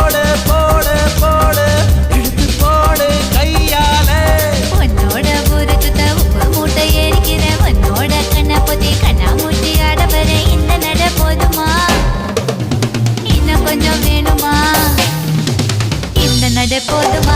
போடு போடு போடு எடுத்து போடு கையால உன்னோட ஊருக்கு உப்பு மூட்டை ஏறிக்கிற உன்னோட கண்ணை பொத்தி கண்ணா மூட்டி ஆட வர இந்த நட போதுமா இன்னும் கொஞ்சம் வேணுமா இந்த நட போதுமா